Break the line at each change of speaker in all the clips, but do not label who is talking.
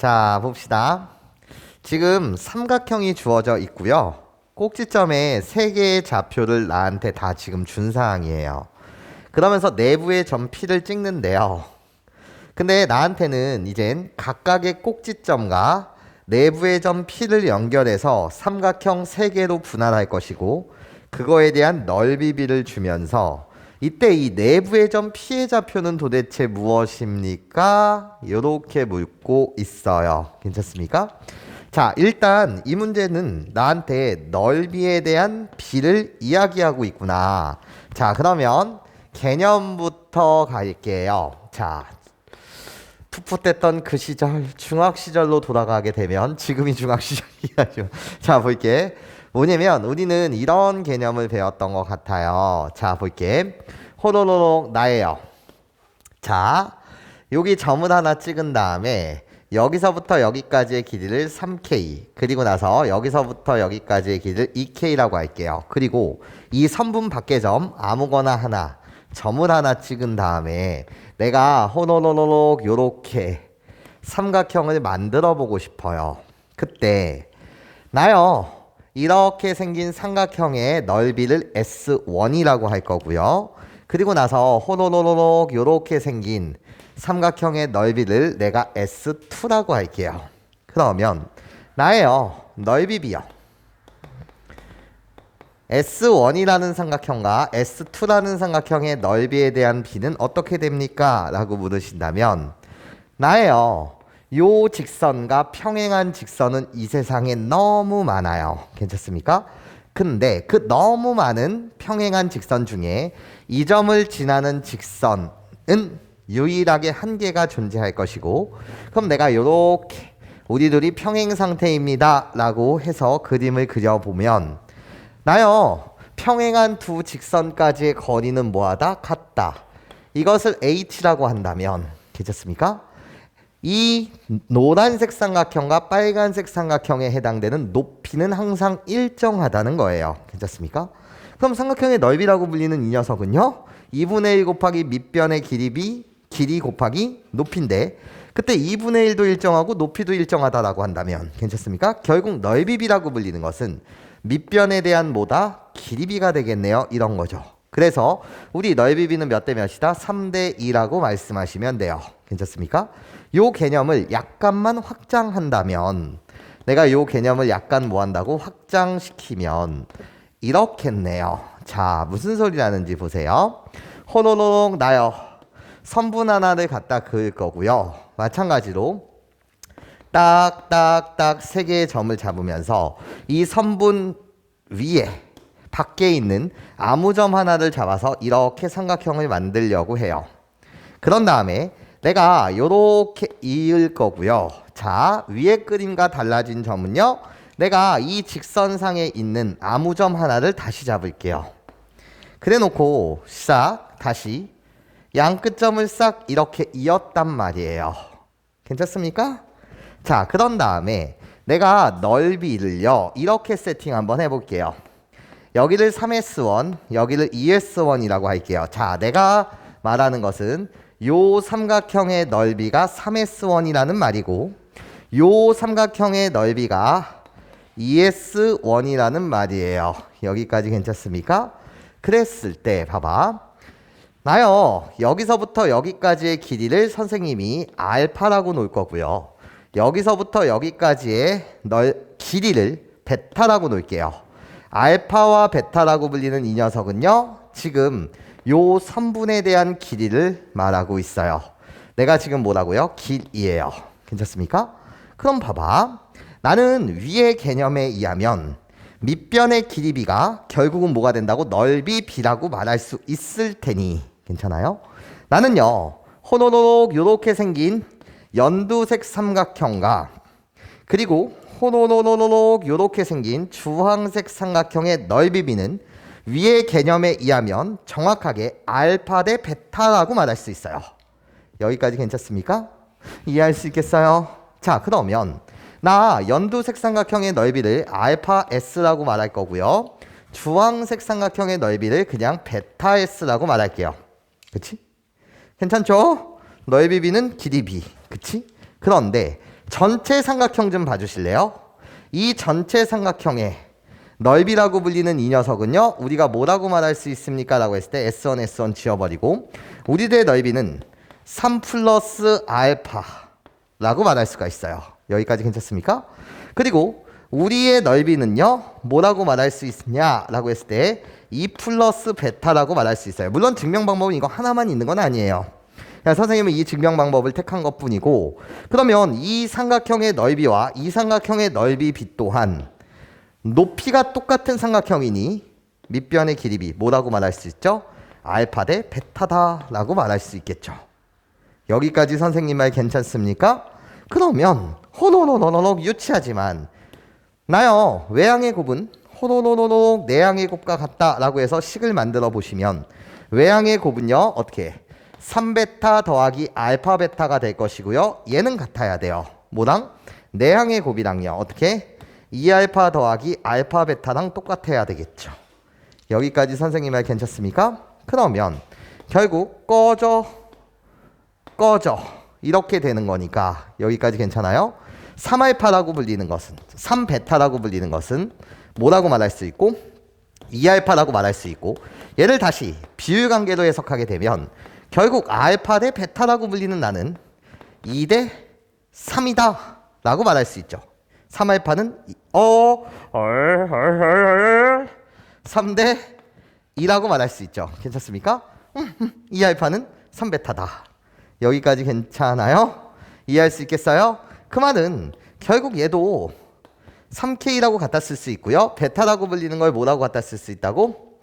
자, 봅시다. 지금 삼각형이 주어져 있고요. 꼭지점에 세 개의 좌표를 나한테 다 지금 준 사항이에요. 그러면서 내부의 점 P를 찍는데요. 근데 나한테는 이젠 각각의 꼭지점과 내부의 점 P를 연결해서 삼각형 3개로 분할할 것이고, 그거에 대한 넓이 B를 주면서 이때 이 내부의 점 P의 좌표는 도대체 무엇입니까? 이렇게 묻고 있어요. 괜찮습니까? 자, 일단 이 문제는 나한테 넓이에 대한 B를 이야기하고 있구나. 자, 그러면 개념부터 갈게요. 자, 풋풋했던 그 시절, 중학 시절로 돌아가게 되면 지금이 중학 시절이야죠. 자, 볼게. 뭐냐면 우리는 이런 개념을 배웠던 것 같아요. 자, 볼게. 호로로록 나예요. 자, 여기 점을 하나 찍은 다음에 여기서부터 여기까지의 길이를 3K, 그리고 나서 여기서부터 여기까지의 길이를 2K라고 할게요. 그리고 이 선분 밖의 점 아무거나 하나 점을 하나 찍은 다음에 내가 호로로록 요렇게 삼각형을 만들어 보고 싶어요. 그때 나요, 이렇게 생긴 삼각형의 넓이를 S1이라고 할 거고요. 그리고 나서 호로로록 요렇게 생긴 삼각형의 넓이를 내가 S2라고 할게요. 그러면 나예요, 넓이 B요. S1이라는 삼각형과 S2라는 삼각형의 넓이에 대한 B는 어떻게 됩니까? 라고 물으신다면 나예요, 요 직선과 평행한 직선은 이 세상에 너무 많아요. 괜찮습니까? 근데 그 너무 많은 평행한 직선 중에 이 점을 지나는 직선은 유일하게 한 개가 존재할 것이고, 그럼 내가 요렇게 우리 둘이 평행 상태입니다 라고 해서 그림을 그려보면 나요, 평행한 두 직선까지의 거리는 뭐하다? 같다. 이것을 H라고 한다면 괜찮습니까? 이 노란색 삼각형과 빨간색 삼각형에 해당되는 높이는 항상 일정하다는 거예요. 괜찮습니까? 그럼 삼각형의 넓이라고 불리는 이 녀석은요, 2분의 1 곱하기 밑변의 길이 곱하기 높이인데, 그때 2분의 1도 일정하고 높이도 일정하다라고 한다면 괜찮습니까? 결국 넓이 B라고 불리는 것은 밑변에 대한 뭐다? 길이 B가 되겠네요. 이런 거죠. 그래서 우리 넓이 B는 몇 대 몇이다? 3대 2라고 말씀하시면 돼요. 괜찮습니까? 요 개념을 약간만 확장한다면, 내가 요 개념을 약간 뭐 한다고? 확장시키면 이렇겠네요. 자, 무슨 소리 나는지 보세요. 호로록 나요, 선분 하나를 갖다 그을 거고요. 마찬가지로 딱딱딱 3개의 점을 잡으면서 이 선분 위에 밖에 있는 아무 점 하나를 잡아서 이렇게 삼각형을 만들려고 해요. 그런 다음에 내가 요렇게 이을 거고요. 자, 위에 그림과 달라진 점은요, 내가 이 직선상에 있는 아무 점 하나를 다시 잡을게요. 그래 놓고 싹 다시 양 끝점을 싹 이렇게 이었단 말이에요. 괜찮습니까? 자, 그런 다음에 내가 넓이를요, 이렇게 세팅 한번 해볼게요. 여기를 3S1, 여기를 2S1이라고 할게요. 자, 내가 말하는 것은 요 삼각형의 넓이가 3S1이라는 말이고, 요 삼각형의 넓이가 2S1이라는 말이에요. 여기까지 괜찮습니까? 그랬을 때 봐봐. 나요, 여기서부터 여기까지의 길이를 선생님이 알파라고 놓을 거고요. 여기서부터 여기까지의 길이를 베타라고 놓을게요. 알파와 베타라고 불리는 이 녀석은요, 지금 요 선분에 대한 길이를 말하고 있어요. 내가 지금 뭐라고요? 길이에요. 괜찮습니까? 그럼 봐봐. 나는 위의 개념에 의하면 밑변의 길이 B가 결국은 뭐가 된다고? 넓이 B라고 말할 수 있을 테니 괜찮아요? 나는요, 호로록 요렇게 생긴 연두색 삼각형과 그리고 호로로로록 요렇게 생긴 주황색 삼각형의 넓이 B는 위의 개념에 의하면 정확하게 알파 대 베타라고 말할 수 있어요. 여기까지 괜찮습니까? 이해할 수 있겠어요? 자, 그러면 나 연두색 삼각형의 넓이를 알파 S라고 말할 거고요. 주황색 삼각형의 넓이를 그냥 베타 S라고 말할게요. 그치? 괜찮죠? 넓이 B는 길이 B. 그치? 그런데 전체 삼각형 좀 봐주실래요? 이 전체 삼각형의 넓이라고 불리는 이 녀석은요, 우리가 뭐라고 말할 수 있습니까? 라고 했을 때 S1, S1 지워버리고 우리들의 넓이는 3 플러스 알파라고 말할 수가 있어요. 여기까지 괜찮습니까? 그리고 우리의 넓이는요, 뭐라고 말할 수 있냐? 라고 했을 때 2 플러스 베타라고 말할 수 있어요. 물론 증명 방법은 이거 하나만 있는 건 아니에요. 그냥 선생님은 이 증명 방법을 택한 것 뿐이고, 그러면 이 삼각형의 넓이와 이 삼각형의 넓이 비 또한 높이가 똑같은 삼각형이니 밑변의 길이비 뭐라고 말할 수 있죠? 알파 대 베타다라고 말할 수 있겠죠. 여기까지 선생님 말 괜찮습니까? 그러면 호로로로록 유치하지만 나요, 외항의 곱은 호로로로록 내항의 곱과 같다라고 해서 식을 만들어 보시면 외항의 곱은요, 어떻게 3베타 더하기 알파 베타가 될 것이고요, 얘는 같아야 돼요. 뭐랑? 내항의 곱이랑요, 어떻게? 2알파 더하기 알파 베타랑 똑같아야 되겠죠. 여기까지 선생님 말 괜찮습니까? 그러면 결국 꺼져 이렇게 되는 거니까 여기까지 괜찮아요? 3알파라고 불리는 것은, 3베타라고 불리는 것은 뭐라고 말할 수 있고 2알파라고 말할 수 있고, 얘를 다시 비율 관계로 해석하게 되면 결국 알파 대 베타라고 불리는 나는 2 대 3이다 라고 말할 수 있죠. 3알파는 3 대 2라고 말할 수 있죠. 괜찮습니까? 2알파는 3베타다. 여기까지 괜찮아요? 이해할 수 있겠어요? 그 말은 결국 얘도 3K라고 갖다 쓸 수 있고요, 베타라고 불리는 걸 뭐라고 갖다 쓸 수 있다고?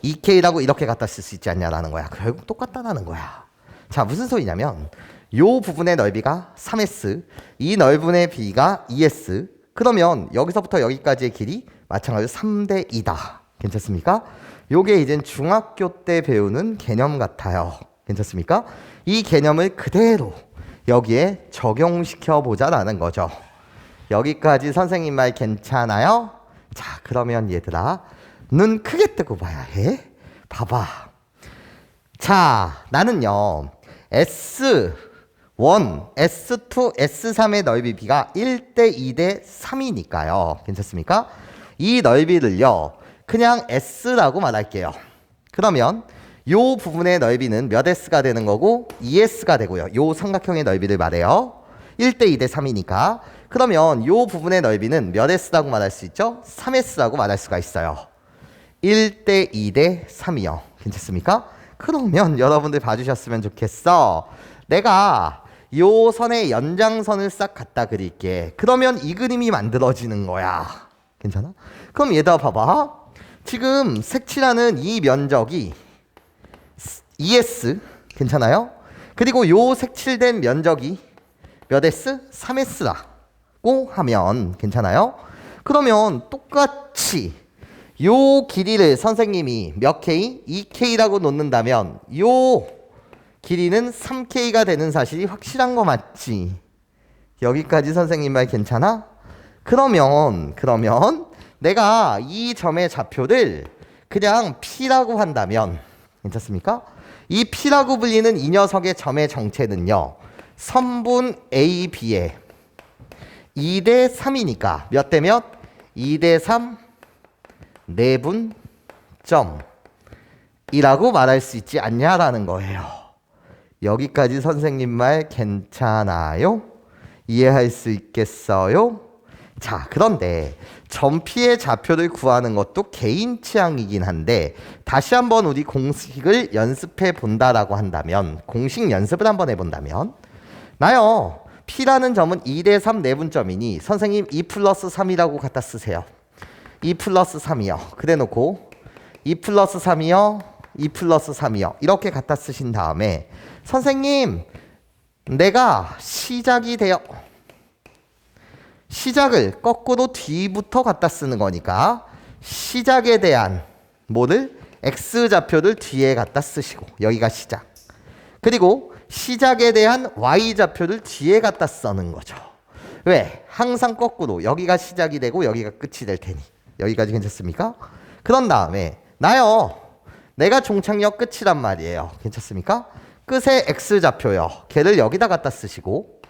2K라고 이렇게 갖다 쓸 수 있지 않냐라는 거야. 결국 똑같다라는 거야. 자, 무슨 소리냐면 요 부분의 넓이가 3S, 이 넓은의 비가 2S, 그러면 여기서부터 여기까지의 길이 마찬가지로 3대 2다. 괜찮습니까? 요게 이젠 중학교 때 배우는 개념 같아요. 괜찮습니까? 이 개념을 그대로 여기에 적용시켜 보자라는 거죠. 여기까지 선생님 말 괜찮아요? 자, 그러면 얘들아, 눈 크게 뜨고 봐야 해. 봐봐. 자, 나는요, S1, S2, S3의 넓이 비가 1대 2대 3이니까요. 괜찮습니까? 이 넓이를요, 그냥 S라고 말할게요. 그러면 요 부분의 넓이는 몇 S가 되는 거고 2S가 되고요. 요 삼각형의 넓이를 말해요. 1대 2대 3이니까. 그러면 요 부분의 넓이는 몇 S라고 말할 수 있죠? 3S라고 말할 수가 있어요. 1대 2대 3이요. 괜찮습니까? 그러면 여러분들 봐주셨으면 좋겠어. 내가 요 선의 연장선을 싹 갖다 그릴게. 그러면 이 그림이 만들어지는 거야. 괜찮아? 그럼 얘들아 봐봐. 지금 색칠하는 이 면적이 2S, 괜찮아요? 그리고 요 색칠된 면적이 몇 S? 3S라고 하면 괜찮아요? 그러면 똑같이 요 길이를 선생님이 몇 K? 2K라고 놓는다면 요 길이는 3K가 되는 사실이 확실한 거 맞지? 여기까지 선생님 말 괜찮아? 그러면 내가 이 점의 좌표를 그냥 P라고 한다면 괜찮습니까? 이 P라고 불리는 이 녀석의 점의 정체는요, 선분 AB의 2대 3이니까 몇 대 몇? 2대 3 내분 점이라고 말할 수 있지 않냐라는 거예요. 여기까지 선생님 말 괜찮아요? 이해할 수 있겠어요? 자, 그런데 점피의 좌표를 구하는 것도 개인 취향이긴 한데 다시 한번 우리 공식을 연습해 본다라고 한다면, 공식 연습을 한번 해본다면, 나요, P라는 점은 2대 3 내분점이니 선생님 2 플러스 3이라고 갖다 쓰세요. 2 플러스 3이요. 그래 놓고 2 플러스 3이요, 2 플러스 3이요. 이렇게 갖다 쓰신 다음에 선생님, 내가 시작이 돼요. 시작을 거꾸로 뒤부터 갖다 쓰는 거니까 시작에 대한 뭐를? X좌표를 뒤에 갖다 쓰시고 여기가 시작. 그리고 시작에 대한 Y좌표를 뒤에 갖다 쓰는 거죠. 왜? 항상 거꾸로 여기가 시작이 되고 여기가 끝이 될 테니. 여기까지 괜찮습니까? 그런 다음에 나요, 내가 종착역 끝이란 말이에요. 괜찮습니까? 끝에 X좌표요. 걔를 여기다 갖다 쓰시고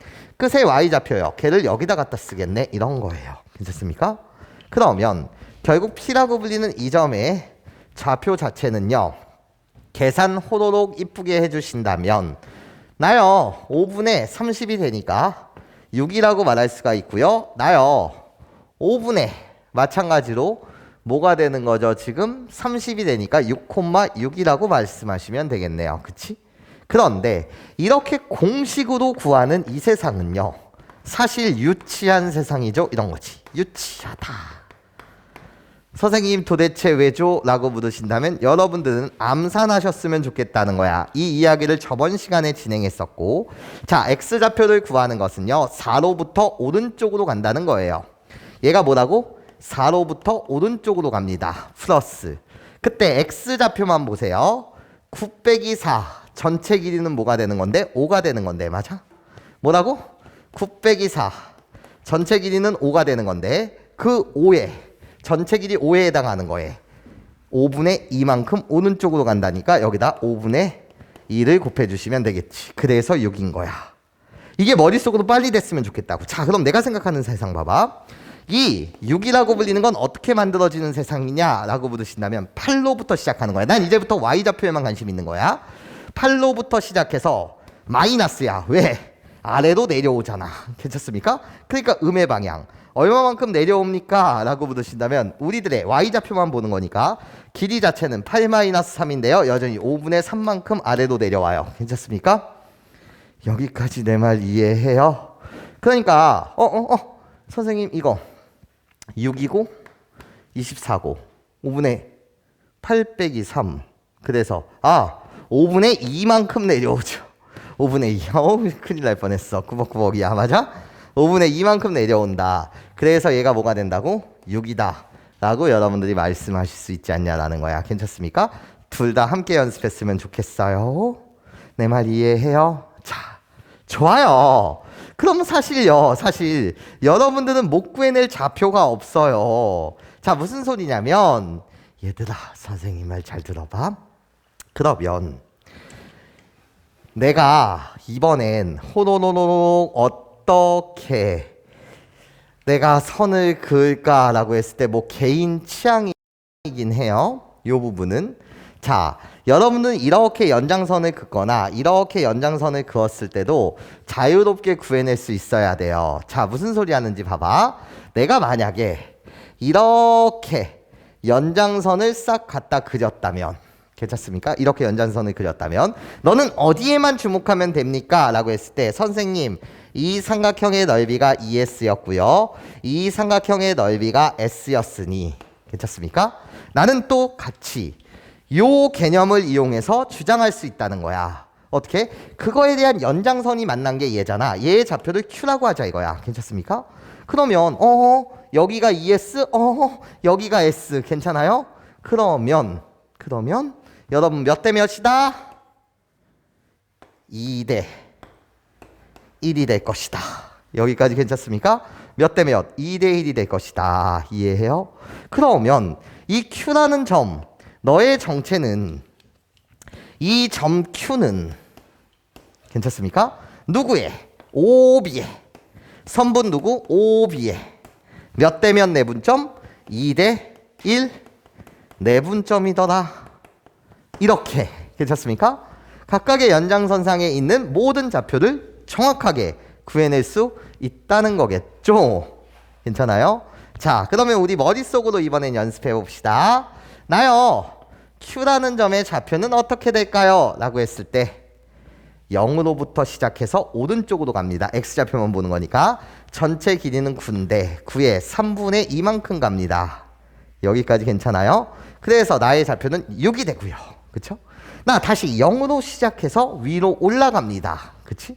끝에 y좌표요. 걔를 여기다 갖다 쓰겠네. 이런 거예요. 괜찮습니까? 그러면 결국 P라고 불리는 이 점의 좌표 자체는요. 계산 호로록 이쁘게 해주신다면 나요 5분의 30이 되니까 6이라고 말할 수가 있고요. 나요 5분의 마찬가지로 뭐가 되는 거죠? 지금 30이 되니까 6,6이라고 말씀하시면 되겠네요. 그치? 그런데 이렇게 공식으로 구하는 이 세상은요. 사실 유치한 세상이죠. 이런 거지. 유치하다. 선생님 도대체 왜죠? 라고 물으신다면 여러분들은 암산하셨으면 좋겠다는 거야. 이 이야기를 저번 시간에 진행했었고 자, X좌표를 구하는 것은요. 4로부터 오른쪽으로 간다는 거예요. 얘가 뭐라고? 4로부터 오른쪽으로 갑니다. 플러스 그때 X좌표만 보세요. 9 빼기 4 전체 길이는 뭐가 되는 건데? 5가 되는 건데 맞아? 뭐라고? 9 빼기 4 전체 길이는 5가 되는 건데 그 5에 전체 길이 5에 해당하는 거에 5분의 2만큼 오른쪽으로 간다니까 여기다 5분의 2를 곱해주시면 되겠지. 그래서 6인 거야. 이게 머릿속으로 빨리 됐으면 좋겠다고. 자, 그럼 내가 생각하는 세상 봐봐. 이 6이라고 불리는 건 어떻게 만들어지는 세상이냐라고 물으신다면 8로부터 시작하는 거야. 난 이제부터 y좌표에만 관심 있는 거야. 8로부터 시작해서 마이너스야. 왜? 아래로 내려오잖아. 괜찮습니까? 그러니까 음의 방향. 얼마만큼 내려옵니까? 라고 물으신다면 우리들의 y좌표만 보는 거니까 길이 자체는 8-3인데요. 여전히 5분의 3만큼 아래로 내려와요. 괜찮습니까? 여기까지 내 말 이해해요? 그러니까 선생님 이거 6이고 24고 5분의 8 빼기 3 그래서 5분의 2만큼 내려오죠. 5분의 2 큰일 날 뻔했어. 꾸벅꾸벅이야. 맞아? 5분의 2만큼 내려온다. 그래서 얘가 뭐가 된다고? 6이다 라고 여러분들이 말씀하실 수 있지 않냐라는 거야. 괜찮습니까? 둘 다 함께 연습했으면 좋겠어요. 내 말 이해해요? 자, 좋아요. 그럼 사실 여러분들은 못 구해낼 좌표가 없어요. 자, 무슨 소리냐면 얘들아 선생님 말 잘 들어봐. 그러면 내가 이번엔 호로로록 어떻게 내가 선을 그을까라고 했을 때 뭐 개인 취향이긴 해요. 요 부분은. 자, 여러분은 이렇게 연장선을 긋거나 이렇게 연장선을 그었을 때도 자유롭게 구해낼 수 있어야 돼요. 자, 무슨 소리 하는지 봐봐. 내가 만약에 이렇게 연장선을 싹 갖다 그렸다면 괜찮습니까? 이렇게 연장선을 그렸다면 너는 어디에만 주목하면 됩니까? 라고 했을 때 선생님 이 삼각형의 넓이가 ES였고요. 이 삼각형의 넓이가 S였으니 괜찮습니까? 나는 또 같이 요 개념을 이용해서 주장할 수 있다는 거야. 어떻게? 그거에 대한 연장선이 만난 게 얘잖아. 얘의 좌표를 Q라고 하자 이거야. 괜찮습니까? 그러면 여기가 ES, 여기가 S 괜찮아요? 그러면 여러분 몇 대 몇이다? 2대 1이 될 것이다. 여기까지 괜찮습니까? 몇 대 몇? 2대 1이 될 것이다. 이해해요? 그러면 이 Q라는 점 너의 정체는 이 점 Q는 괜찮습니까? 누구의? OB의 선분 누구? OB의 몇 대 몇 내분점? 2대 1 내분점이더라. 이렇게 괜찮습니까? 각각의 연장선상에 있는 모든 좌표를 정확하게 구해낼 수 있다는 거겠죠? 괜찮아요? 자, 그러면 우리 머릿속으로 이번엔 연습해 봅시다. 나요 Q라는 점의 좌표는 어떻게 될까요? 라고 했을 때 0으로부터 시작해서 오른쪽으로 갑니다. X좌표만 보는 거니까 전체 길이는 9인데 9에 3분의 2만큼 갑니다. 여기까지 괜찮아요? 그래서 나의 좌표는 6이 되고요. 그쵸? 나 다시 0으로 시작해서 위로 올라갑니다. 그치?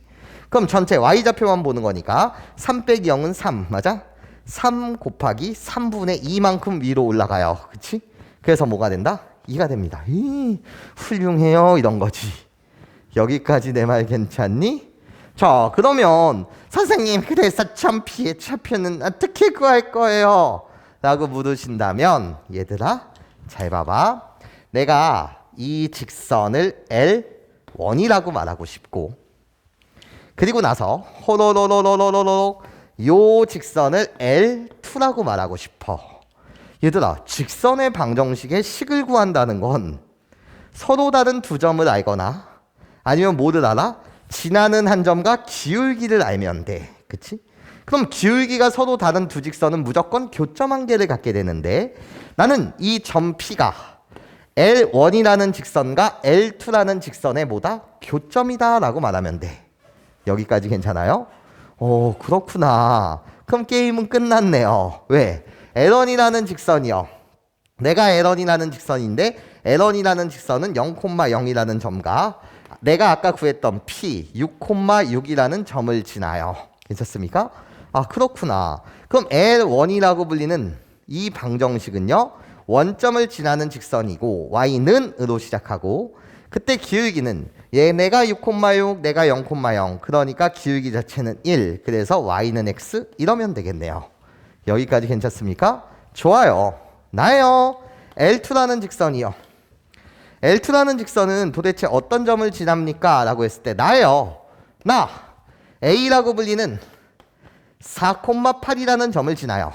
그럼 전체 Y좌표만 보는 거니까 3 빼기 0은 3 맞아? 3 곱하기 3분의 2만큼 위로 올라가요. 그치? 그래서 뭐가 된다? 2가 됩니다. 훌륭해요 이런 거지. 여기까지 내 말 괜찮니? 자, 그러면 선생님 그래서 점피의 좌표는 어떻게 구할 거예요? 라고 물으신다면 얘들아 잘 봐봐. 내가 이 직선을 L1이라고 말하고 싶고 그리고 나서 호로로로로로로로 요 직선을 L2라고 말하고 싶어. 얘들아, 직선의 방정식의 식을 구한다는 건 서로 다른 두 점을 알거나 아니면 뭐를 알아? 지나는 한 점과 기울기를 알면 돼. 그치? 그럼 기울기가 서로 다른 두 직선은 무조건 교점 한계를 갖게 되는데 나는 이 점 P가 L1이라는 직선과 L2라는 직선의 뭐다? 교점이다 라고 말하면 돼. 여기까지 괜찮아요? 오, 그렇구나. 그럼 게임은 끝났네요. 왜? L1이라는 직선이요. 내가 L1이라는 직선인데 L1이라는 직선은 0,0이라는 점과 내가 아까 구했던 P 6,6이라는 점을 지나요. 괜찮습니까? 아, 그렇구나. 그럼 L1이라고 불리는 이 방정식은요. 원점을 지나는 직선이고 y는 으로 시작하고 그때 기울기는 얘네가 6,6 내가 0,0 그러니까 기울기 자체는 1 그래서 y는 x 이러면 되겠네요. 여기까지 괜찮습니까? 좋아요. 나요. L2라는 직선이요. L2라는 직선은 도대체 어떤 점을 지납니까? 라고 했을 때 나예요. 나 A라고 불리는 4,8이라는 점을 지나요.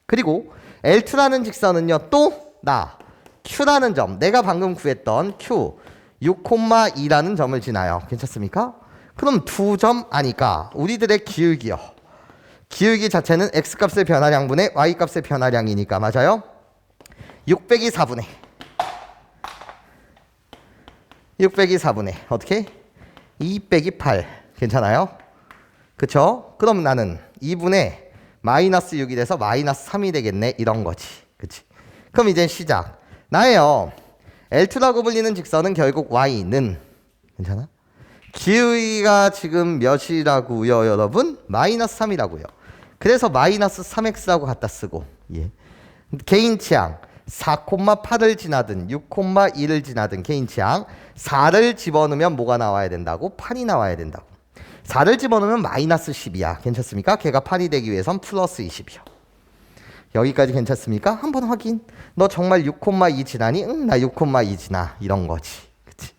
그리고 L2라는 직선은요. 또 나 Q라는 점 내가 방금 구했던 Q 6,2라는 점을 지나요. 괜찮습니까? 그럼 두 점 아니까 우리들의 기울기요. 기울기 자체는 X값의 변화량분의 Y값의 변화량이니까 맞아요? 6 빼기 4분의 6 빼기 4분의 어떻게? 2 빼기 8 괜찮아요? 그쵸? 그럼 나는 2분의 마이너스 6이 돼서 마이너스 3이 되겠네 이런 거지. 그치? 그럼 이제 시작. 나예요. L2라고 불리는 직선은 결국 Y는 괜찮아? 기울기가 지금 몇이라고요 여러분? 마이너스 3이라고요. 그래서 마이너스 3x라고 갖다 쓰고 예. 개인 취향 4,8을 지나든 6,2를 지나든 개인 취향 4를 집어넣으면 뭐가 나와야 된다고? 8이 나와야 된다고. 4를 집어넣으면 마이너스 10이야. 괜찮습니까? 걔가 8이 되기 위해선 플러스 20이요. 여기까지 괜찮습니까? 한번 확인. 너 정말 6,2 지나니? 응, 나 6,2 지나. 이런 거지. 그치?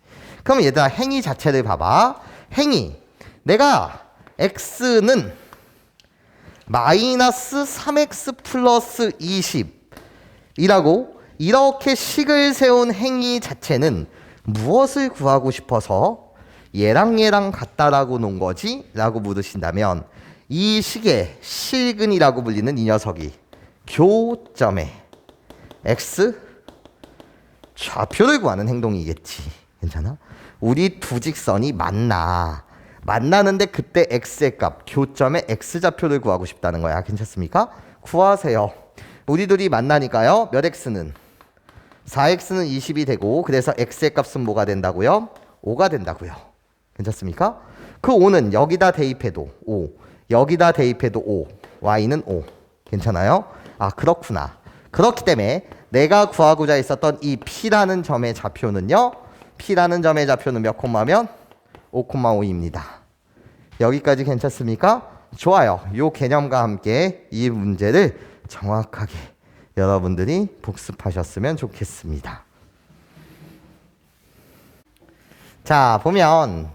그럼 얘들아 행위 자체를 봐봐. 행위. 내가 x는 마이너스 3x 플러스 20이라고 이렇게 식을 세운 행위 자체는 무엇을 구하고 싶어서 얘랑 같다라고 놓은 거지? 라고 물으신다면 이 식의 실근이라고 불리는 이 녀석이 교점에 x 좌표를 구하는 행동이겠지. 괜찮아? 우리 두 직선이 만나는데 그때 x의 값 교점에 x좌표를 구하고 싶다는 거야. 괜찮습니까? 구하세요. 우리 둘이 만나니까요. 몇 x는 4x는 20이 되고 그래서 x의 값은 뭐가 된다고요? 5가 된다고요. 괜찮습니까? 그 5는 여기다 대입해도 5 여기다 대입해도 5 y는 5 괜찮아요? 아 그렇구나. 그렇기 때문에 내가 구하고자 했었던 이 P라는 점의 좌표는요. P라는 점의 좌표는 몇 콤마면? 5,5입니다. 여기까지 괜찮습니까? 좋아요. 요 개념과 함께 이 문제를 정확하게 여러분들이 복습하셨으면 좋겠습니다. 자 보면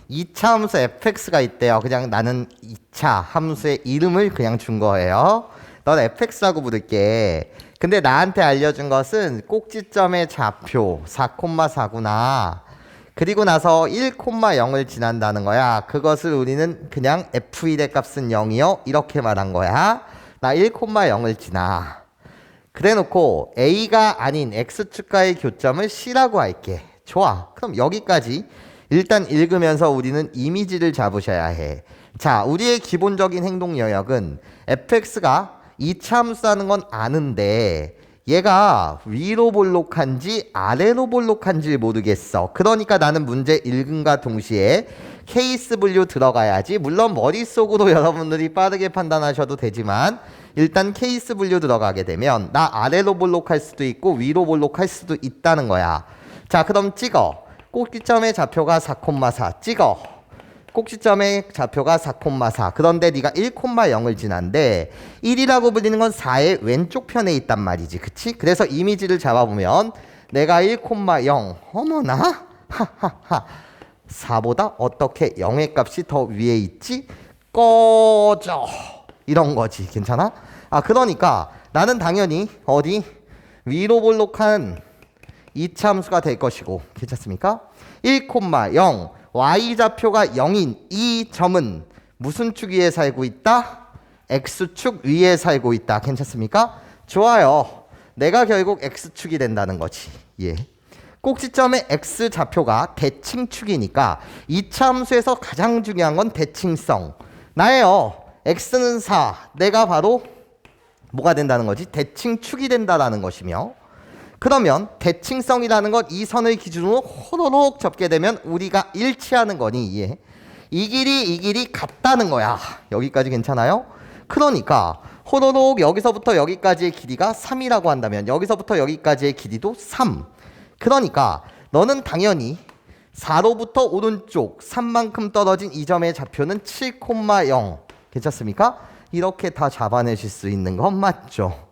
2차 함수 fx가 있대요. 그냥 나는 2차 함수의 이름을 그냥 준 거예요. 넌 fx라고 부를게. 근데 나한테 알려준 것은 꼭지점의 좌표 4,4구나. 그리고 나서 1,0을 지난다는 거야. 그것을 우리는 그냥 f1의 값은 0이요. 이렇게 말한 거야. 나 1,0을 지나. 그래 놓고 a가 아닌 x축과의 교점을 c라고 할게. 좋아. 그럼 여기까지 일단 읽으면서 우리는 이미지를 잡으셔야 해. 자, 우리의 기본적인 행동 영역은 fx가 2차 함수라는 건 아는데 얘가 위로 볼록한지 아래로 볼록한지 모르겠어. 그러니까 나는 문제 읽음과 동시에 케이스 분류 들어가야지. 물론 머릿속으로 여러분들이 빠르게 판단하셔도 되지만 일단 케이스 분류 들어가게 되면 나 아래로 볼록할 수도 있고 위로 볼록할 수도 있다는 거야. 자, 그럼 찍어. 꼭지점의 좌표가 4,4 찍어. 꼭지점의 좌표가 4,4 그런데 네가 1,0을 지난데 1이라고 불리는 건 4의 왼쪽 편에 있단 말이지. 그치? 그래서 이미지를 잡아보면 내가 1,0 어머나 하하하 4보다 어떻게 0의 값이 더 위에 있지? 꺼져. 이런 거지. 괜찮아? 그러니까 나는 당연히 어디? 위로 볼록한 이차함수가 될 것이고 괜찮습니까? 1,0 y좌표가 0인 이 점은 무슨 축 위에 살고 있다? x축 위에 살고 있다. 괜찮습니까? 좋아요. 내가 결국 x축이 된다는 거지. 예. 꼭지점의 x좌표가 대칭축이니까 이차함수에서 가장 중요한 건 대칭성. 나예요. x는 4. 내가 바로 뭐가 된다는 거지? 대칭축이 된다라는 것이며 그러면 대칭성이라는 건 이 선을 기준으로 호로록 접게 되면 우리가 일치하는 거니 이해? 이 길이 같다는 거야. 여기까지 괜찮아요? 그러니까 호로록 여기서부터 여기까지의 길이가 3이라고 한다면 여기서부터 여기까지의 길이도 3. 그러니까 너는 당연히 4로부터 오른쪽 3만큼 떨어진 이 점의 좌표는 7,0 괜찮습니까? 이렇게 다 잡아내실 수 있는 건 맞죠?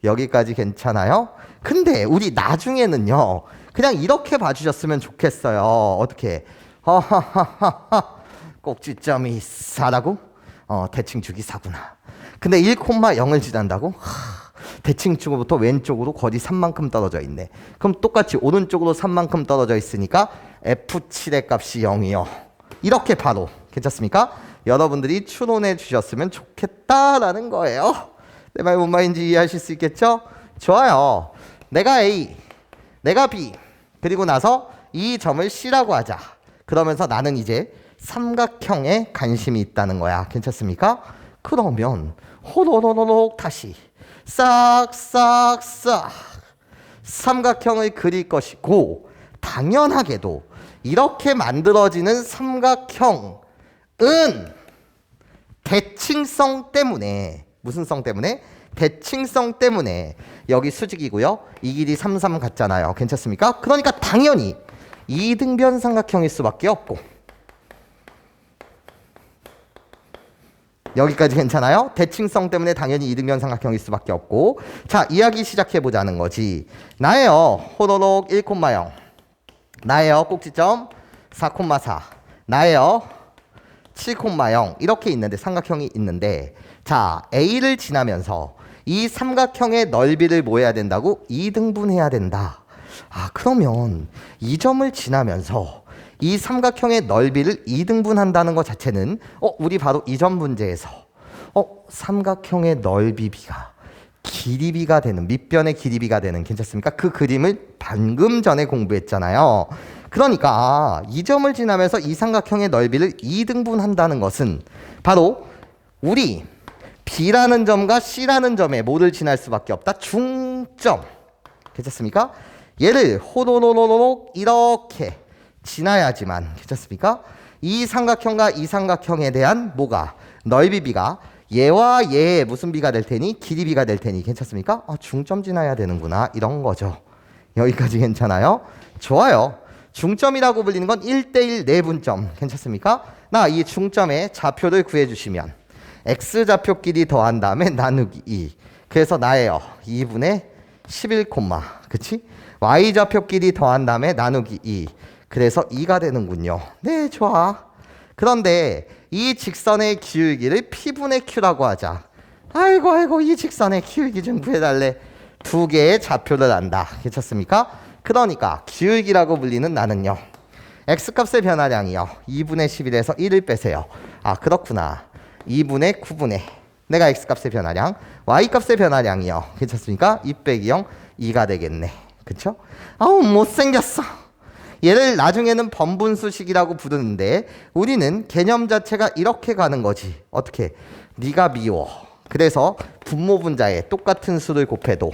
여기까지 괜찮아요? 근데 우리 나중에는요 그냥 이렇게 봐주셨으면 좋겠어요. 어떻게? 꼭지점이 4라고? 대칭축이 4구나. 근데 1,0을 지난다고? 대칭축으로부터 왼쪽으로 거리 3만큼 떨어져 있네. 그럼 똑같이 오른쪽으로 3만큼 떨어져 있으니까 F7의 값이 0이요. 이렇게 바로 괜찮습니까? 여러분들이 추론해 주셨으면 좋겠다라는 거예요. 내 말 뭔 말인지 이해하실 수 있겠죠? 좋아요. 내가 A, 내가 B, 그리고 나서 이 점을 C라고 하자. 그러면서 나는 이제 삼각형에 관심이 있다는 거야. 괜찮습니까? 그러면 호로로로록 다시 싹싹싹 삼각형을 그릴 것이고 당연하게도 이렇게 만들어지는 삼각형은 대칭성 때문에 무슨 성 때문에? 대칭성 때문에 여기 수직이고요. 이 길이 3 같잖아요. 괜찮습니까? 그러니까 당연히 이등변 삼각형일 수밖에 없고 여기까지 괜찮아요? 대칭성 때문에 당연히 이등변 삼각형일 수밖에 없고 자 이야기 시작해보자는 거지. 나예요. 호로록 1,0 나예요. 꼭지점 4,4 나예요. 7,0 이렇게 있는데 삼각형이 있는데 자 A를 지나면서 이 삼각형의 넓이를 뭐 해야 된다고? 2등분해야 된다. 그러면 이 점을 지나면서 이 삼각형의 넓이를 2등분한다는 것 자체는 우리 바로 이 점 문제에서 삼각형의 넓이비가 길이비가 되는 밑변의 길이비가 되는 괜찮습니까? 그 그림을 방금 전에 공부했잖아요. 그러니까 이 점을 지나면서 이 삼각형의 넓이를 2등분한다는 것은 바로 우리 B라는 점과 C라는 점에 뭐를 지날 수밖에 없다? 중점. 괜찮습니까? 얘를 호로로로록 이렇게 지나야지만 괜찮습니까? 이 삼각형과 이 삼각형에 대한 뭐가? 넓이비가 얘와 얘의 무슨 비가 될 테니? 길이비가 될 테니 괜찮습니까? 중점 지나야 되는구나 이런 거죠. 여기까지 괜찮아요? 좋아요. 중점이라고 불리는 건 1대1 내분점 괜찮습니까? 나 이 중점의 좌표를 구해주시면 x좌표끼리 더한 다음에 나누기 2 그래서 나예요. 2분의 11, 그치? y좌표끼리 더한 다음에 나누기 2 그래서 2가 되는군요. 네 좋아. 그런데 이 직선의 기울기를 P분의 Q라고 하자. 아이고 이 직선의 기울기 좀 구해달래. 두 개의 좌표를 안다. 괜찮습니까? 그러니까 기울기라고 불리는 나는요. x값의 변화량이요. 2분의 11에서 1을 빼세요. 그렇구나. 2분의 9분의 내가 x값의 변화량 y값의 변화량이요. 괜찮습니까? 2 빼기 0 2가 되겠네. 그쵸? 못생겼어. 얘를 나중에는 번분수식이라고 부르는데 우리는 개념 자체가 이렇게 가는 거지. 어떻게? 네가 미워. 그래서 분모분자에 똑같은 수를 곱해도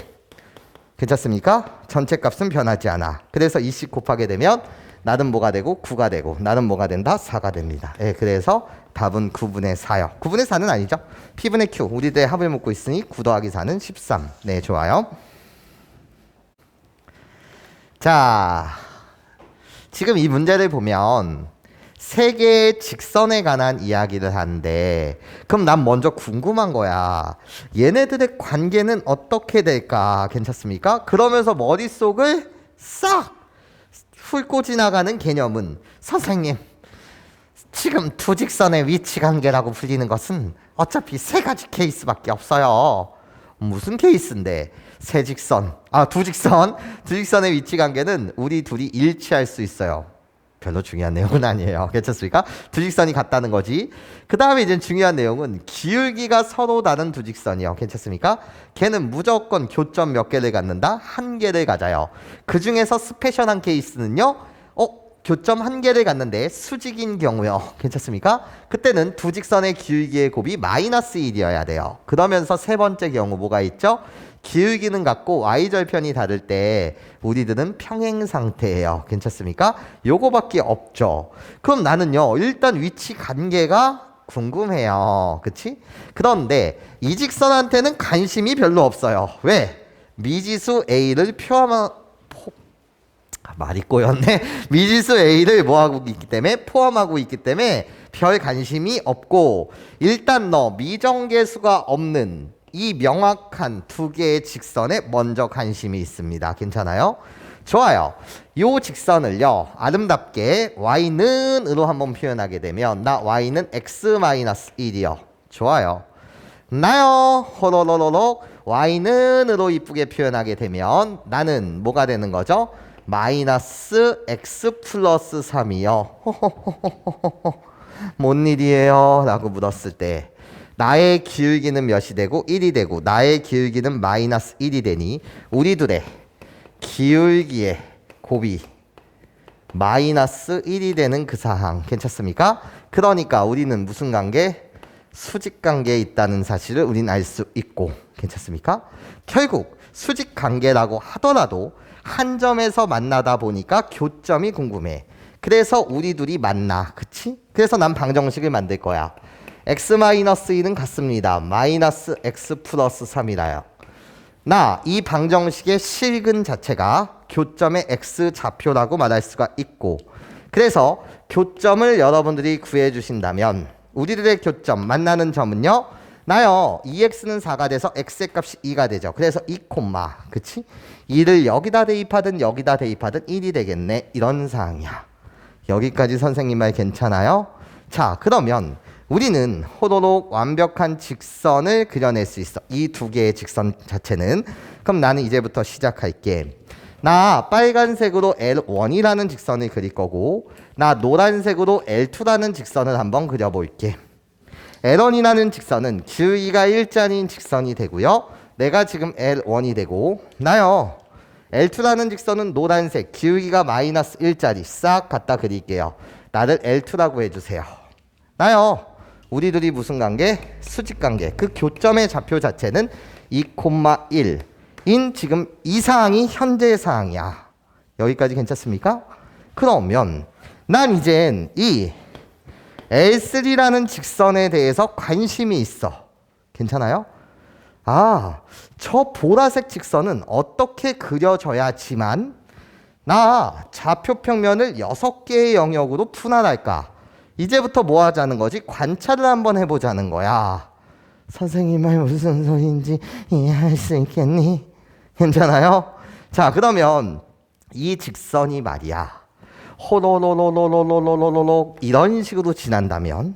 괜찮습니까? 전체 값은 변하지 않아. 그래서 2씩 곱하게 되면 나는 뭐가 되고 9가 되고 나는 뭐가 된다? 4가 됩니다. 그래서 답은 9분의 4요. 9분의 4는 아니죠. P분의 Q. 우리들 합을 묶고 있으니 9 더하기 4는 13. 네, 좋아요. 자, 지금 이 문제를 보면 세 개의 직선에 관한 이야기를 하는데 그럼 난 먼저 궁금한 거야. 얘네들의 관계는 어떻게 될까? 괜찮습니까? 그러면서 머릿속을 싹 훑고 지나가는 개념은 선생님 지금 두 직선의 위치 관계라고 불리는 것은 어차피 세 가지 케이스밖에 없어요. 무슨 케이스인데? 두 직선의 위치 관계는 우리 둘이 일치할 수 있어요. 별로 중요한 내용은 아니에요. 괜찮습니까? 두 직선이 같다는 거지. 그 다음에 이제 중요한 내용은 기울기가 서로 다른 두 직선이요. 괜찮습니까? 걔는 무조건 교점 몇 개를 갖는다? 한 개를 가져요. 그 중에서 스페셜한 케이스는요. 교점 한 개를 갖는데 수직인 경우요. 괜찮습니까? 그때는 두 직선의 기울기의 곱이 마이너스 1이어야 돼요. 그러면서 세 번째 경우 뭐가 있죠? 기울기는 같고 y절편이 다를 때 우리들은 평행 상태예요. 괜찮습니까? 요거밖에 없죠. 그럼 나는요. 일단 위치 관계가 궁금해요. 그치? 그런데 이 직선한테는 관심이 별로 없어요. 왜? 미지수 A를 말이 꼬였네. 미지수 A를 뭐하고 있기 때문에 포함하고 있기 때문에 별 관심이 없고 일단 미정계수가 없는 이 명확한 두 개의 직선에 먼저 관심이 있습니다. 괜찮아요? 좋아요. 요 직선을요. 아름답게 y는으로 한번 표현하게 되면 나 y는 x-1이요. 좋아요. 나요. 호로로로로 y는으로 이쁘게 표현하게 되면 나는 뭐가 되는 거죠? 마이너스 x 플러스 3이요. 뭔 일이에요? 라고 물었을 때 나의 기울기는 몇이 되고 1이 되고 나의 기울기는 마이너스 1이 되니 우리 둘의 기울기의 곱이 마이너스 1이 되는 그 사항 괜찮습니까? 그러니까 우리는 무슨 관계? 수직 관계에 있다는 사실을 우리는 알 수 있고 괜찮습니까? 결국 수직 관계라고 하더라도 한 점에서 만나다 보니까 교점이 궁금해. 그래서 우리 둘이 만나. 그치? 그래서 난 방정식을 만들 거야. x-2는 같습니다. 마이너스 x 플러스 3이라요. 나 이 방정식의 실근 자체가 교점의 x 좌표라고 말할 수가 있고 그래서 교점을 여러분들이 구해 주신다면 우리들의 교점 만나는 점은요. 나요. 2x는 4가 돼서 x의 값이 2가 되죠. 그래서 2, 그치? 2를 여기다 대입하든 여기다 대입하든 1이 되겠네. 이런 사항이야. 여기까지 선생님 말 괜찮아요? 자, 그러면 우리는 호로록 완벽한 직선을 그려낼 수 있어. 이 두 개의 직선 자체는. 그럼 나는 이제부터 시작할게. 나 빨간색으로 L1이라는 직선을 그릴 거고 나 노란색으로 L2라는 직선을 한번 그려볼게. L1이라는 직선은 기울기가 일자리인 직선이 되고요. 내가 지금 L1이 되고 나요. L2라는 직선은 노란색 기울기가 마이너스 일자리 싹 갖다 그릴게요. 나를 L2라고 해주세요. 나요. 우리 둘이 무슨 관계? 수직 관계. 그 교점의 좌표 자체는 2,1인 지금 이 사항이 현재 사항이야. 여기까지 괜찮습니까? 그러면 난 이젠 이 L3라는 직선에 대해서 관심이 있어. 괜찮아요? 저 보라색 직선은 어떻게 그려져야지만 나 좌표평면을 6개의 영역으로 분할할까? 이제부터 뭐 하자는 거지? 관찰을 한번 해보자는 거야. 선생님 말 무슨 소리인지 이해할 수 있겠니? 괜찮아요? 자, 그러면 이 직선이 말이야. 호로로로로로로로로로 이런 식으로 지난다면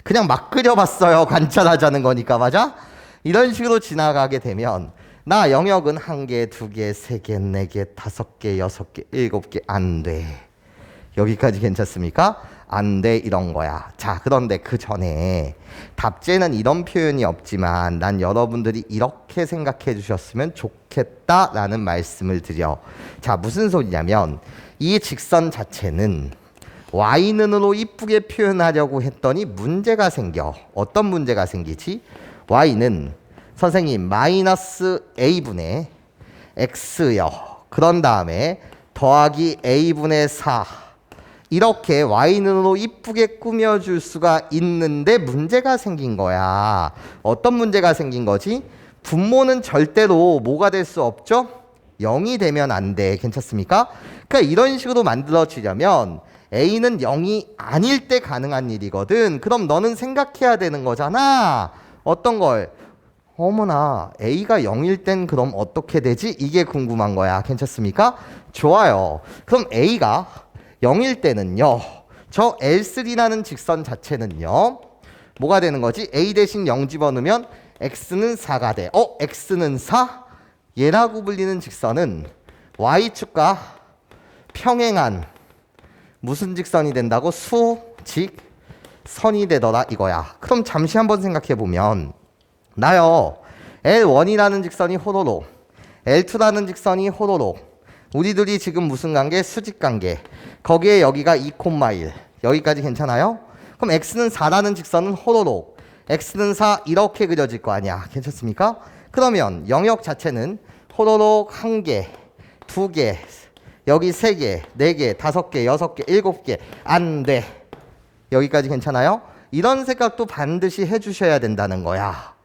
그냥 막 그려봤어요. 관찰하자는 거니까 맞아? 이런 식으로 지나가게 되면 나 영역은 1개, 2개, 3개, 4개, 5개, 6개, 7개 안 돼. 여기까지 괜찮습니까? 안 돼 이런 거야. 자, 그런데 그 전에 답제는 이런 표현이 없지만 난 여러분들이 이렇게 생각해 주셨으면 좋겠다라는 말씀을 드려. 자, 무슨 소리냐면 이 직선 자체는 y는으로 이쁘게 표현하려고 했더니 문제가 생겨. 어떤 문제가 생기지? y는 선생님 마이너스 a분의 x요. 그런 다음에 더하기 a분의 4 이렇게 y는으로 이쁘게 꾸며줄 수가 있는데 문제가 생긴 거야. 어떤 문제가 생긴 거지? 분모는 절대로 뭐가 될 수 없죠? 0이 되면 안 돼. 괜찮습니까? 그러니까 이런 식으로 만들어지려면 A는 0이 아닐 때 가능한 일이거든. 그럼 너는 생각해야 되는 거잖아. 어떤 걸? 어머나, A가 0일 땐 그럼 어떻게 되지? 이게 궁금한 거야. 괜찮습니까? 좋아요. 그럼 A가 0일 때는요, 저 L3라는 직선 자체는요, 뭐가 되는 거지? A 대신 0 집어넣으면 X는 4가 돼. X는 4? 얘라고 불리는 직선은 Y축과 평행한 무슨 직선이 된다고? 수직선이 되더라 이거야. 그럼 잠시 한번 생각해 보면 나요, L1이라는 직선이 호로록, L2라는 직선이 호로록, 우리들이 지금 무슨 관계? 수직관계. 거기에 여기가 2,1 여기까지 괜찮아요? 그럼 X는 4라는 직선은 호로록, X는 4 이렇게 그려질 거 아니야. 괜찮습니까? 그러면 영역 자체는 호로록 1개, 2개, 여기 3개, 4개, 5개, 6개, 7개 안 돼. 여기까지 괜찮아요? 이런 생각도 반드시 해주셔야 된다는 거야.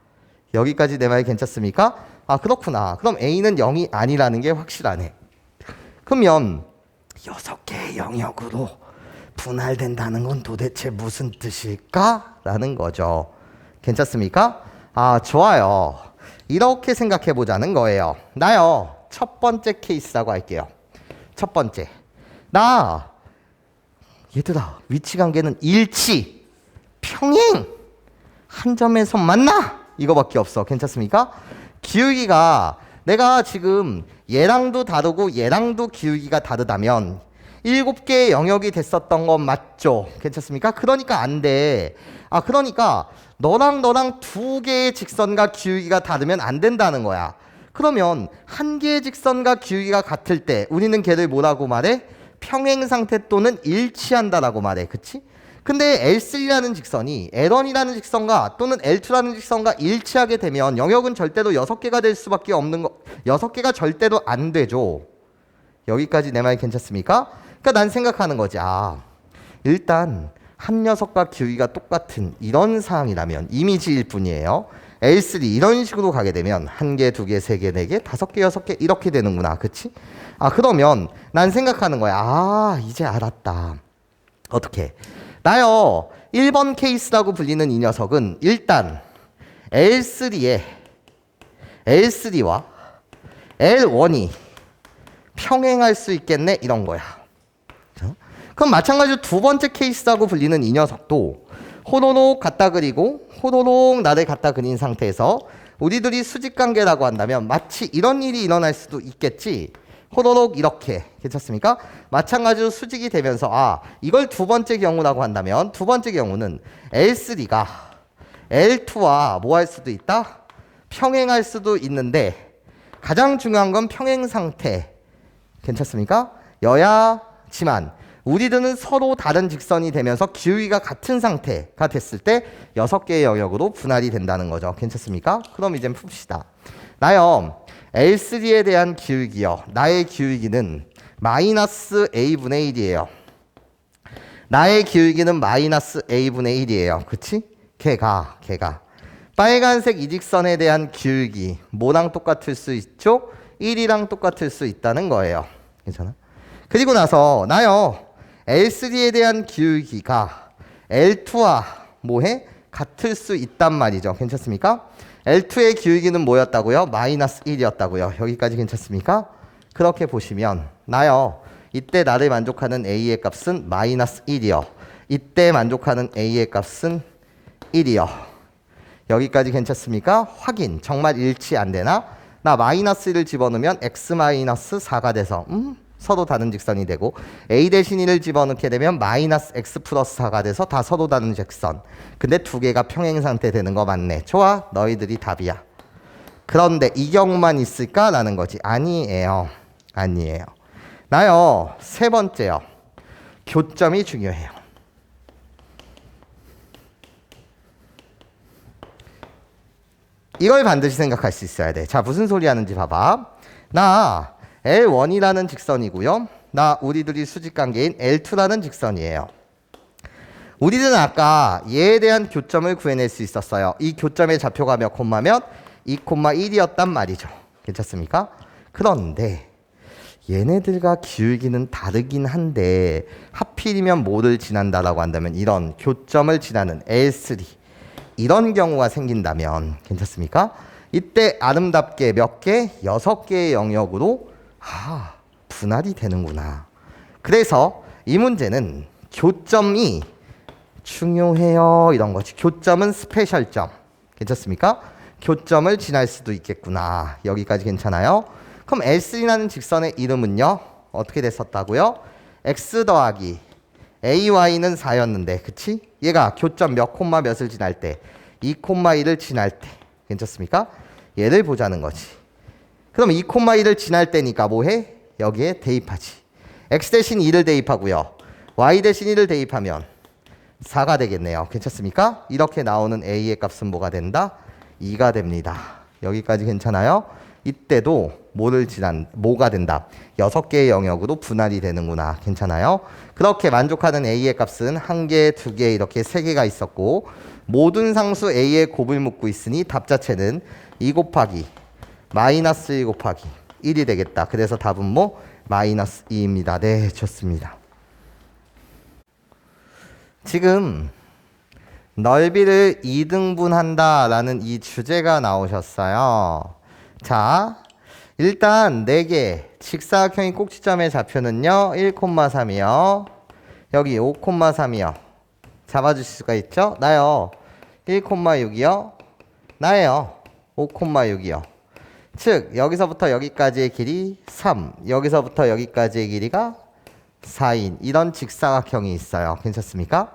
여기까지 내 말 괜찮습니까? 아, 그렇구나. 그럼 A는 0이 아니라는 게 확실하네. 그러면 6개의 영역으로 분할된다는 건 도대체 무슨 뜻일까? 라는 거죠. 괜찮습니까? 아, 좋아요. 이렇게 생각해 보자는 거예요. 나요, 첫 번째 케이스라고 할게요. 첫 번째. 나, 얘들아, 위치 관계는 일치, 평행, 한 점에서 만나? 이거밖에 없어. 괜찮습니까? 기울기가 내가 지금 얘랑도 다르고 얘랑도 기울기가 다르다면 7개의 영역이 됐었던 건 맞죠? 괜찮습니까? 그러니까 안 돼. 아, 그러니까 너랑 2개의 직선과 기울기가 다르면 안 된다는 거야. 그러면 한 개의 직선과 기울기가 같을 때 우리는 걔를 뭐라고 말해? 평행 상태 또는 일치한다라고 말해. 그치? 근데 L3라는 직선이 L1이라는 직선과 또는 L2라는 직선과 일치하게 되면 영역은 절대로 6개가 될 수밖에 없는 거, 6개가 절대로 안 되죠. 여기까지 내 말 괜찮습니까? 그러니까 난 생각하는 거지. 아, 일단 한 녀석과 기울기가 똑같은 이런 상황이라면 이미지일 뿐이에요. L3 이런 식으로 가게 되면 1개, 2개, 3개, 4개, 5개, 6개 이렇게 되는구나. 그치? 아, 그러면 난 생각하는 거야. 아, 이제 알았다. 어떻게? 나요, 1번 케이스라고 불리는 이 녀석은 일단 L3와 L1이 평행할 수 있겠네 이런 거야. 그럼 마찬가지로 두 번째 케이스라고 불리는 이 녀석도 호로록 갖다 그리고 호로록 나를 갖다 그린 상태에서 우리들이 수직관계라고 한다면 마치 이런 일이 일어날 수도 있겠지. 호로록 이렇게. 괜찮습니까? 마찬가지로 수직이 되면서 아, 이걸 두 번째 경우라고 한다면 두 번째 경우는 L3가 L2와 뭐 할 수도 있다? 평행할 수도 있는데 가장 중요한 건 평행 상태. 괜찮습니까? 여야지만 우리들은 서로 다른 직선이 되면서 기울기가 같은 상태가 됐을 때 6개의 영역으로 분할이 된다는 거죠. 괜찮습니까? 그럼 이제 풉시다. 나요, L3에 대한 기울기요. 나의 기울기는 마이너스 A분의 1이에요. 나의 기울기는 마이너스 A분의 1이에요. 그치? 걔가. 빨간색 이 직선에 대한 기울기 뭐랑 똑같을 수 있죠? 1이랑 똑같을 수 있다는 거예요. 괜찮아? 그리고 나서 나요, L3에 대한 기울기가 L2와 뭐해? 같을 수 있단 말이죠. 괜찮습니까? L2의 기울기는 뭐였다고요? 마이너스 1이었다고요. 여기까지 괜찮습니까? 그렇게 보시면 나요, 이때 나를 만족하는 A의 값은 마이너스 1이요. 이때 만족하는 A의 값은 1이요. 여기까지 괜찮습니까? 확인. 정말 일치 안 되나? 나 마이너스 1을 집어넣으면 X 마이너스 4가 돼서 서로 다른 직선이 되고 A 대신 1을 집어넣게 되면 마이너스 X 플러스 4가 돼서 다 서로 다른 직선. 근데 두 개가 평행 상태 되는 거 맞네. 좋아. 너희들이 답이야. 그런데 이 경우만 있을까라는 거지. 아니에요. 나요, 세 번째요. 교점이 중요해요. 이걸 반드시 생각할 수 있어야 돼. 자, 무슨 소리 하는지 봐봐. 나 L1이라는 직선이고요. 나 우리들이 수직관계인 L2라는 직선이에요. 우리들은 아까 얘에 대한 교점을 구해낼 수 있었어요. 이 교점의 좌표가 몇 콤마면 2,1이었단 말이죠. 괜찮습니까? 그런데 얘네들과 기울기는 다르긴 한데 하필이면 뭐를 지난다라고 한다면 이런 교점을 지나는 L3 이런 경우가 생긴다면 괜찮습니까? 이때 아름답게 몇 개? 6개의 영역으로 분할이 되는구나. 그래서 이 문제는 교점이 중요해요. 이런 거지. 교점은 스페셜점. 괜찮습니까? 교점을 지날 수도 있겠구나. 여기까지 괜찮아요? 그럼 L3라는 직선의 이름은요? 어떻게 됐었다고요? x 더하기 ay는 4였는데 그치? 얘가 교점 몇 콤마 몇을 지날 때 2,1을 지날 때 괜찮습니까? 얘를 보자는 거지. 그럼 2,1을 지날 때니까 뭐해? 여기에 대입하지. x 대신 2를 대입하고요. y 대신 1을 대입하면 4가 되겠네요. 괜찮습니까? 이렇게 나오는 a의 값은 뭐가 된다? 2가 됩니다. 여기까지 괜찮아요? 이때도 뭐가 된다? 6개의 영역으로 분할이 되는구나. 괜찮아요? 그렇게 만족하는 a의 값은 1개, 2개, 이렇게 3개가 있었고 모든 상수 a의 곱을 묻고 있으니 답 자체는 2 곱하기 마이너스 1 곱하기 1이 되겠다. 그래서 답은 뭐? 마이너스 2입니다. 네, 좋습니다. 지금 넓이를 2등분한다 라는 이 주제가 나오셨어요. 자, 일단 4개 직사각형의 꼭지점의 좌표는요 1,3이요. 여기 5,3이요. 잡아주실 수가 있죠? 나요 1,6이요. 나예요 5,6이요. 즉 여기서부터 여기까지의 길이 3, 여기서부터 여기까지의 길이가 4인 이런 직사각형이 있어요. 괜찮습니까?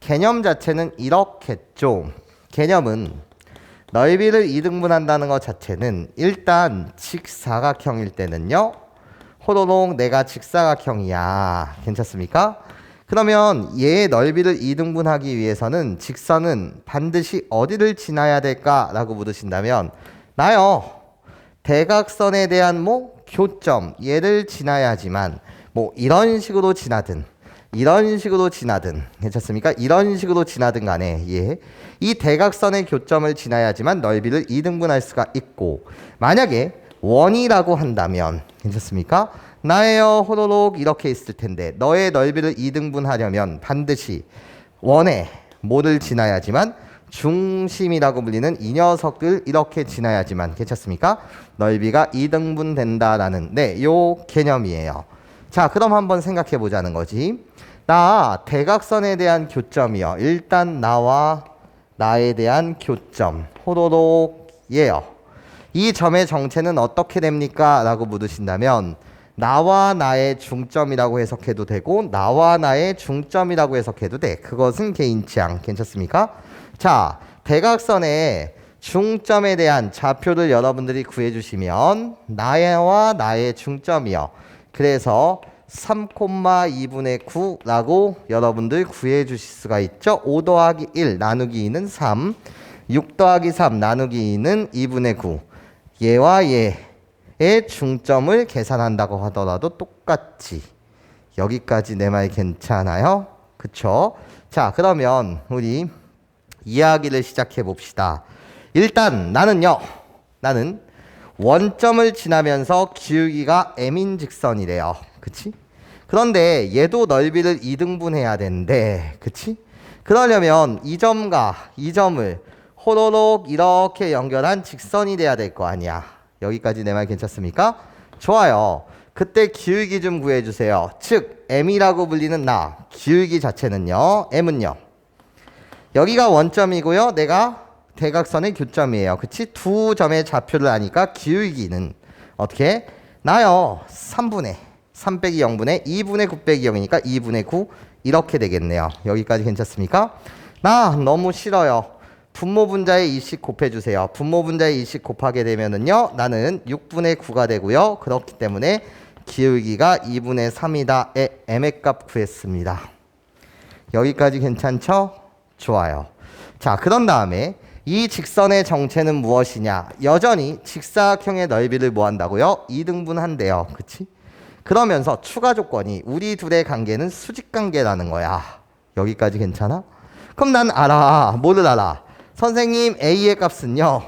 개념 자체는 이렇겠죠. 개념은 넓이를 2등분한다는 것 자체는 일단 직사각형일 때는요 호로록 내가 직사각형이야. 괜찮습니까? 그러면 얘의 넓이를 2등분하기 위해서는 직선은 반드시 어디를 지나야 될까라고 물으신다면 나요 대각선에 대한 교점 얘를 지나야지만 이런 식으로 지나든 이런 식으로 지나든 괜찮습니까? 이런 식으로 지나든 간에 이 대각선의 교점을 지나야지만 넓이를 2등분할 수가 있고 만약에 원이라고 한다면 괜찮습니까? 나예요 호로록 이렇게 있을 텐데 너의 넓이를 2등분하려면 반드시 원에 뭐를 지나야지만 중심이라고 불리는 이 녀석들 이렇게 지나야지만 괜찮습니까? 넓이가 2등분 된다라는 요 개념이에요. 자, 그럼 한번 생각해 보자는 거지. 나 대각선에 대한 교점이요. 일단 나와 나에 대한 교점 호로록 예요. 이 점의 정체는 어떻게 됩니까? 라고 물으신다면 나와 나의 중점이라고 해석해도 되고 나와 나의 중점이라고 해석해도 돼. 그것은 개인 취향. 괜찮습니까? 자, 대각선의 중점에 대한 좌표를 여러분들이 구해주시면 나와 나의 중점이요. 그래서 3,2분의 9라고 여러분들 구해주실 수가 있죠. 5 더하기 1 나누기 2는 3, 6 더하기 3 나누기 2는 2분의 9. 얘와 얘의 중점을 계산한다고 하더라도 똑같지. 여기까지 내 말 괜찮아요? 그쵸? 자, 그러면 우리 이야기를 시작해 봅시다. 일단 나는 원점을 지나면서 기울기가 m인 직선이래요. 그치? 그런데 얘도 넓이를 2등분해야 되는데 그치? 그러려면 이 점과 이 점을 호로록 이렇게 연결한 직선이 돼야 될 거 아니야. 여기까지 내 말 괜찮습니까? 좋아요. 그때 기울기 좀 구해주세요. 즉 m이라고 불리는 기울기 자체는요 m은요 여기가 원점이고요 내가 대각선의 교점이에요. 그치? 두 점의 좌표를 아니까 기울기는 어떻게? 나요 3분의 3 빼기 0분의 2분의 9 빼기 0이니까 2분의 9 이렇게 되겠네요. 여기까지 괜찮습니까? 나 너무 싫어요. 분모분자의 2씩 곱해주세요. 분모분자의 2씩 곱하게 되면은요 나는 6분의 9가 되고요. 그렇기 때문에 기울기가 2분의 3이다의 m의 값 구했습니다. 여기까지 괜찮죠? 좋아요. 자, 그런 다음에 이 직선의 정체는 무엇이냐? 여전히 직사각형의 넓이를 뭐 한다고요? 2등분한대요. 그치? 그러면서 추가 조건이 우리 둘의 관계는 수직관계라는 거야. 여기까지 괜찮아? 그럼 난 알아. 뭐를 알아? 선생님 A의 값은요.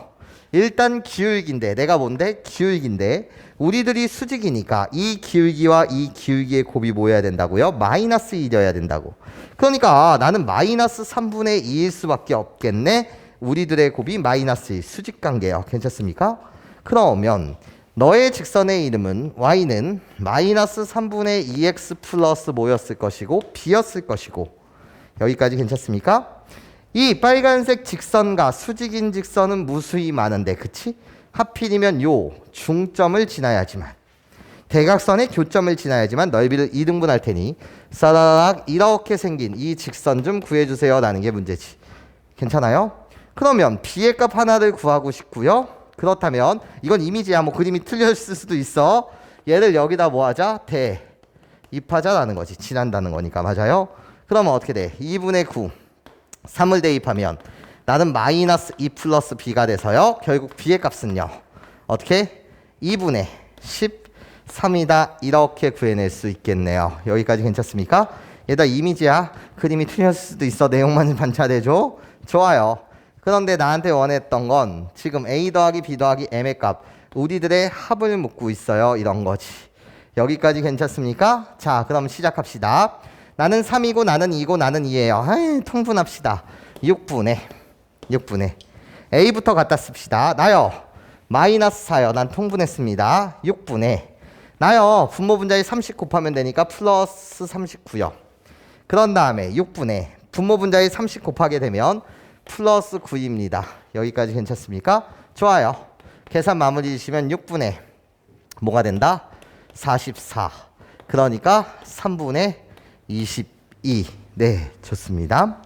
일단 기울기인데 내가 뭔데? 기울기인데 우리들이 수직이니까 이 기울기와 이 기울기의 곱이 뭐여야 된다고요? 마이너스 1이어야 된다고. 그러니까 나는 마이너스 3분의 2일 수밖에 없겠네. 우리들의 곱이 마이너스 1 수직관계예요. 괜찮습니까? 그러면 너의 직선의 이름은 y는 마이너스 3분의 2x 플러스 뭐였을 것이고 b였을 것이고 여기까지 괜찮습니까? 이 빨간색 직선과 수직인 직선은 무수히 많은데 그치? 하필이면 요 중점을 지나야지만 대각선의 교점을 지나야지만 넓이를 2등분할 테니 싸라락 이렇게 생긴 이 직선 좀 구해주세요 라는 게 문제지. 괜찮아요? 그러면 b의 값 하나를 구하고 싶고요. 그렇다면 이건 이미지야. 뭐 그림이 틀렸을 수도 있어. 얘를 여기다 뭐 하자? 대입하자라는 거지. 지난다는 거니까. 맞아요? 그러면 어떻게 돼? 2분의 9 3을 대입하면 나는 마이너스 2 플러스 b가 돼서요. 결국 b의 값은요. 어떻게? 2분의 13이다. 이렇게 구해낼 수 있겠네요. 여기까지 괜찮습니까? 얘다 이미지야. 그림이 틀렸을 수도 있어. 내용만 관찰해줘. 좋아요. 그런데 나한테 원했던 건 지금 a 더하기 b 더하기 m의 값 우리들의 합을 묻고 있어요. 이런 거지. 여기까지 괜찮습니까? 자, 그럼 시작합시다. 나는 3이고 나는 2고 나는 2예요. 아이, 통분합시다. 6분의 a부터 갖다 씁시다. 나요. 마이너스 4요. 난 통분했습니다. 6분의 나요. 분모 분자에 30 곱하면 되니까 플러스 39요. 그런 다음에 6분의 분모 분자에 30 곱하게 되면 플러스 9입니다. 여기까지 괜찮습니까? 좋아요. 계산 마무리 지시면 6분의 뭐가 된다? 44. 그러니까 3분의 22. 네, 좋습니다.